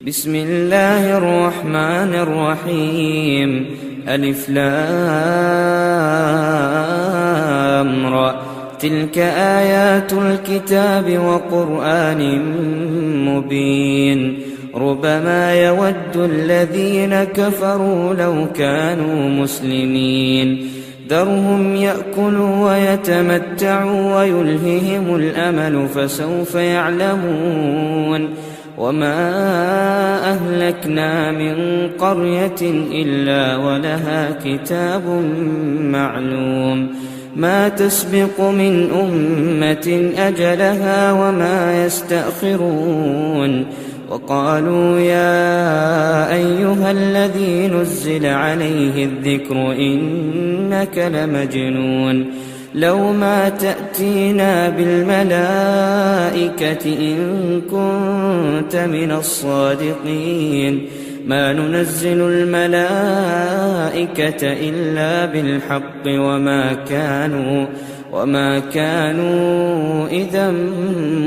بسم الله الرحمن الرحيم ألف لام را تلك آيات الكتاب وقرآن مبين ربما يود الذين كفروا لو كانوا مسلمين ذرهم يأكلوا ويتمتعوا ويلههم الأمل فسوف يعلمون وما أهلكنا من قرية إلا ولها كتاب معلوم ما تسبق من أمة أجلها وما يستأخرون وقالوا يا أيها الذي نزل عليه الذكر إنك لمجنون لو ما تأتينا بالملائكة إن كنت من الصادقين ما ننزل الملائكة إلا بالحق وما كانوا إذا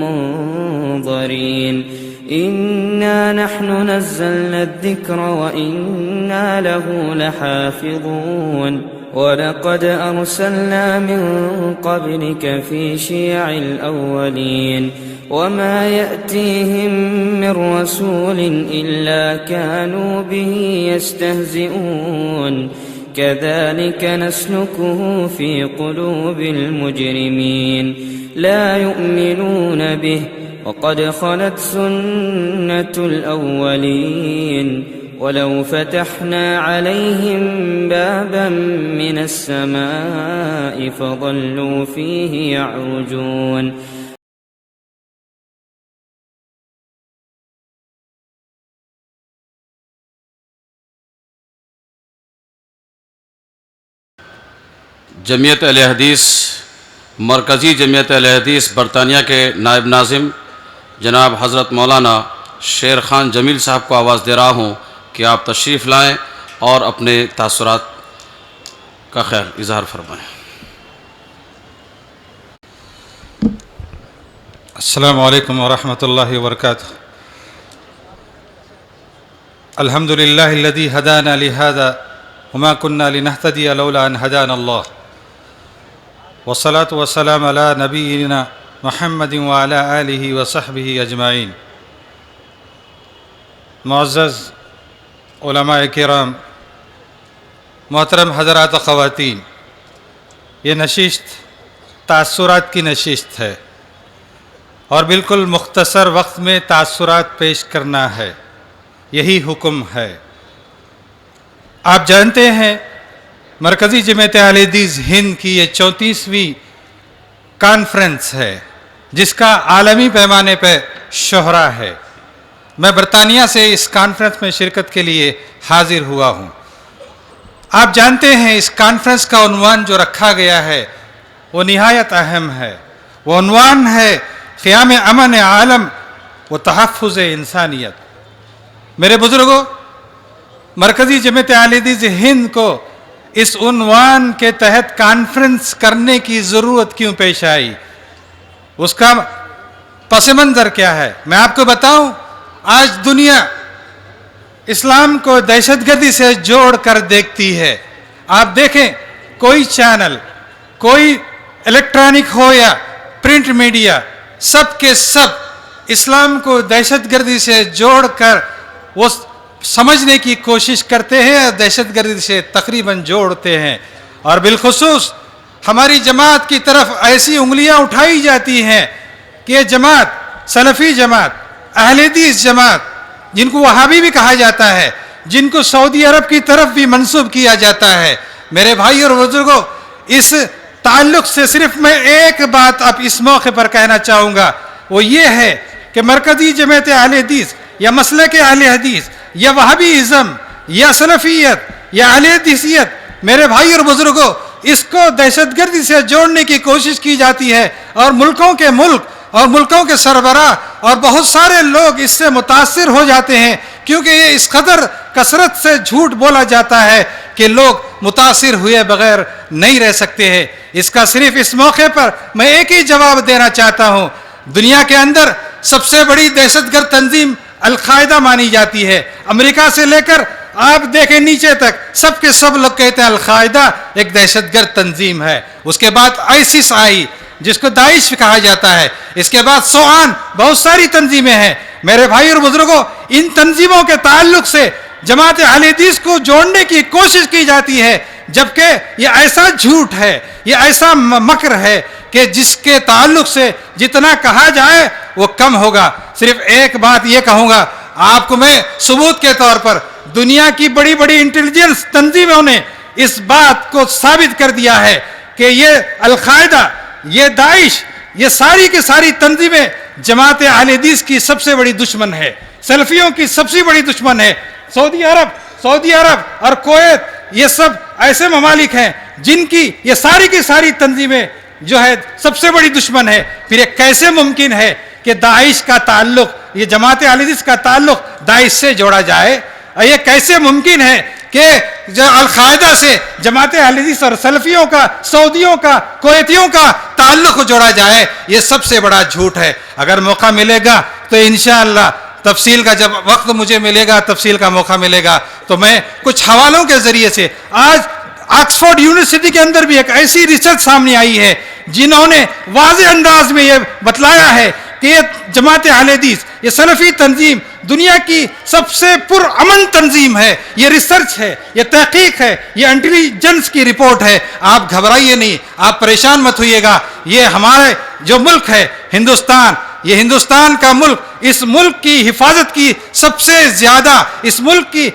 منظرين إنا نحن نزلنا الذكر وإنا له لحافظون ولقد أرسلنا من قبلك في شيع الأولين وما يأتيهم من رسول إلا كانوا به يستهزئون كذلك نسلكه في قلوب المجرمين لا يؤمنون به وقد خلت سنة الأولين ولو فتحنا عليهم بابا من السماء فظلوا فيه يعرجون جمعیت اہل حدیث مرکزی جمعیت اہل حدیث برطانیہ کے نائب ناظم جناب حضرت مولانا شیر خان جمیل صاحب کو آواز دے رہا ہوں کہ آپ تشریف لائیں اور اپنے تاثرات کا خیر اظہار فرمائیں۔ السلام علیکم ورحمۃ اللہ وبرکاتہ۔ الحمد للہ الذی ہدانا لہذا وما كنا لنهتدی لولا ان ہدانا اللہ والصلاة والسلام علی نبینا محمد وعلی آلہ وصحبہ اجمعین۔ معزز علماء کرام، محترم حضرات و خواتین، یہ نشست تاثرات کی نشست ہے اور بالکل مختصر وقت میں تاثرات پیش کرنا ہے، یہی حکم ہے۔ آپ جانتے ہیں مرکزی جمعیت اہل حدیث ہند کی یہ 34ویں کانفرنس ہے جس کا عالمی پیمانے پہ شہرہ ہے۔ میں برطانیہ سے اس کانفرنس میں شرکت کے لیے حاضر ہوا ہوں۔ آپ جانتے ہیں اس کانفرنس کا عنوان جو رکھا گیا ہے وہ نہایت اہم ہے، وہ عنوان ہے قیام امن عالم و تحفظ انسانیت۔ میرے بزرگوں، مرکزی جمعیت اہل حدیث ہند کو اس عنوان کے تحت کانفرنس کرنے کی ضرورت کیوں پیش آئی، اس کا پس منظر کیا ہے؟ میں آپ کو بتاؤں، آج دنیا اسلام کو دہشت گردی سے جوڑ کر دیکھتی ہے۔ آپ دیکھیں، کوئی چینل، کوئی الیکٹرانک ہو یا پرنٹ میڈیا، سب کے سب اسلام کو دہشت گردی سے جوڑ کر وہ سمجھنے کی کوشش کرتے ہیں اور دہشت گردی سے تقریباً جوڑتے ہیں، اور بالخصوص ہماری جماعت کی طرف ایسی انگلیاں اٹھائی جاتی ہیں کہ یہ جماعت سلفی جماعت، اہل حدیث جماعت، جن کو وہابی بھی کہا جاتا ہے، جن کو سعودی عرب کی طرف بھی منسوب کیا جاتا ہے۔ میرے بھائی اور بزرگوں، اس تعلق سے صرف میں ایک بات اب اس موقع پر کہنا چاہوں گا، وہ یہ ہے کہ مرکزی جمعیت اہل حدیث یا مسلک اہل حدیث یا وہابی ازم یا سلفیت یا اہل حدیثیت، میرے بھائی اور بزرگوں، اس کو دہشت گردی سے جوڑنے کی کوشش کی جاتی ہے، اور ملکوں کے ملک اور ملکوں کے سربراہ اور بہت سارے لوگ اس سے متاثر ہو جاتے ہیں، کیونکہ یہ اس قدر کثرت سے جھوٹ بولا جاتا ہے کہ لوگ متاثر ہوئے بغیر نہیں رہ سکتے ہیں۔ اس کا صرف اس موقع پر میں ایک ہی جواب دینا چاہتا ہوں، دنیا کے اندر سب سے بڑی دہشت گرد تنظیم القاعدہ مانی جاتی ہے. امریکہ سے لے کر آپ دیکھیں نیچے تک سب کے سب لوگ کہتے ہیں القاعدہ ایک دہشت گرد تنظیم ہے. اس کے بعد آئسس آئی جس کو داعش کہا جاتا ہے. اس کے بعد سوان، بہت ساری تنظیمیں ہیں. میرے بھائی اور بزرگوں، ان تنظیموں کے تعلق سے جماعت اہل حدیث کو جوڑنے کی کوشش کی جاتی ہے، جبکہ یہ ایسا جھوٹ ہے، یہ ایسا مکر ہے کہ جس کے تعلق سے جتنا کہا جائے وہ کم ہوگا. صرف ایک بات یہ کہوں گا آپ کو میں ثبوت کے طور پر، دنیا کی بڑی بڑی انٹیلیجنس تنظیموں نے اس بات کو ثابت کر دیا ہے کہ یہ القاعدہ، یہ داعش، یہ ساری کی ساری تنظیمیں جماعت اہل حدیث کی سب سے بڑی دشمن ہے، سلفیوں کی سب سے بڑی دشمن ہے. سعودی عرب اور کویت یہ سب ایسے ممالک ہیں جن کی یہ ساری کی ساری تنظیمیں جو ہے سب سے بڑی دشمن ہے. پھر یہ کیسے ممکن ہے کہ داعش کا تعلق، یہ جماعت اہل حدیث کا تعلق داعش سے جوڑا جائے؟ یہ کیسے ممکن ہے کہ القاعدہ سے جماعت اہل حدیث اور سلفیوں کا، سعودیوں کا، کویتیوں کا تعلق جوڑا جائے؟ یہ سب سے بڑا جھوٹ ہے. اگر موقع ملے گا تو انشاءاللہ تفصیل کا، جب وقت مجھے ملے گا، تفصیل کا موقع ملے گا تو میں کچھ حوالوں کے ذریعے سے، آج آکسفورڈ یونیورسٹی کے اندر بھی ایک ایسی ریسرچ سامنے آئی ہے جنہوں نے واضح انداز میں یہ بتلایا ہے کہ یہ جماعت اہل حدیث، یہ سلفی تنظیم دنیا کی سب سے پرامن تنظیم ہے. یہ ریسرچ ہے، یہ تحقیق ہے، یہ انٹیلیجنس کی رپورٹ ہے. آپ گھبرائیے نہیں، آپ پریشان مت ہوئیے گا. یہ ہمارے جو ملک ہے ہندوستان، یہ ہندوستان کا ملک، اس ملک کی حفاظت کی سب سے زیادہ، اس ملک کی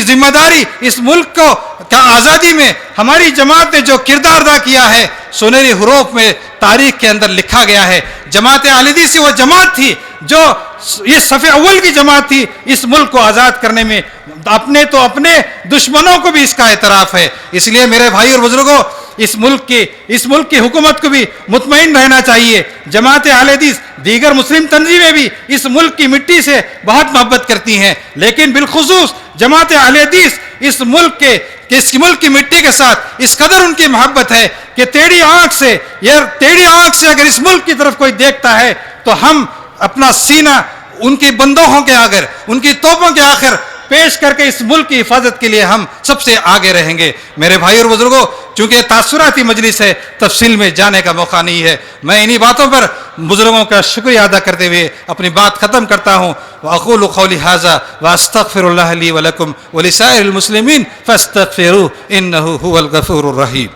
ذمہ داری، اس ملک کو کا آزادی میں ہماری جماعت نے جو کردار ادا کیا ہے سنہری حروف میں تاریخ کے اندر لکھا گیا ہے. جماعت اہل حدیث وہ جماعت تھی جو یہ صف اول کی جماعت تھی اس ملک کو آزاد کرنے میں. اپنے دشمنوں کو بھی اس کا اعتراف ہے. اس لیے میرے بھائی اور بزرگوں، اس ملک کی حکومت کو بھی مطمئن رہنا چاہیے. جماعت اہل حدیث، دیگر مسلم تنظیمیں بھی اس ملک کی مٹی سے بہت محبت کرتی ہیں، لیکن بالخصوص جماعت اہل حدیث اس ملک کی مٹی کے ساتھ اس قدر ان کی محبت ہے کہ ٹیڑھی آنکھ سے اگر اس ملک کی طرف کوئی دیکھتا ہے تو ہم اپنا سینہ ان کی بندوقوں کے آخر، ان کی توپوں کے آخر پیش کر کے اس ملک کی حفاظت کے لیے ہم سب سے آگے رہیں گے. میرے بھائی اور بزرگوں، چونکہ تاثراتی مجلس ہے، تفصیل میں جانے کا موقع نہیں ہے. میں انہی باتوں پر بزرگوں کا شکریہ ادا کرتے ہوئے اپنی بات ختم کرتا ہوں. وَأَقُولُ قَوْلِي هَذَا وَأَسْتَغْفِرُ اللَّهَ لِي وَلَكُمْ وَلِسَائِرِ الْمُسْلِمِينَ فَاسْتَغْفِرُوهُ إِنَّهُ هُوَ الْغَفُورُ الرَّحِيمُ.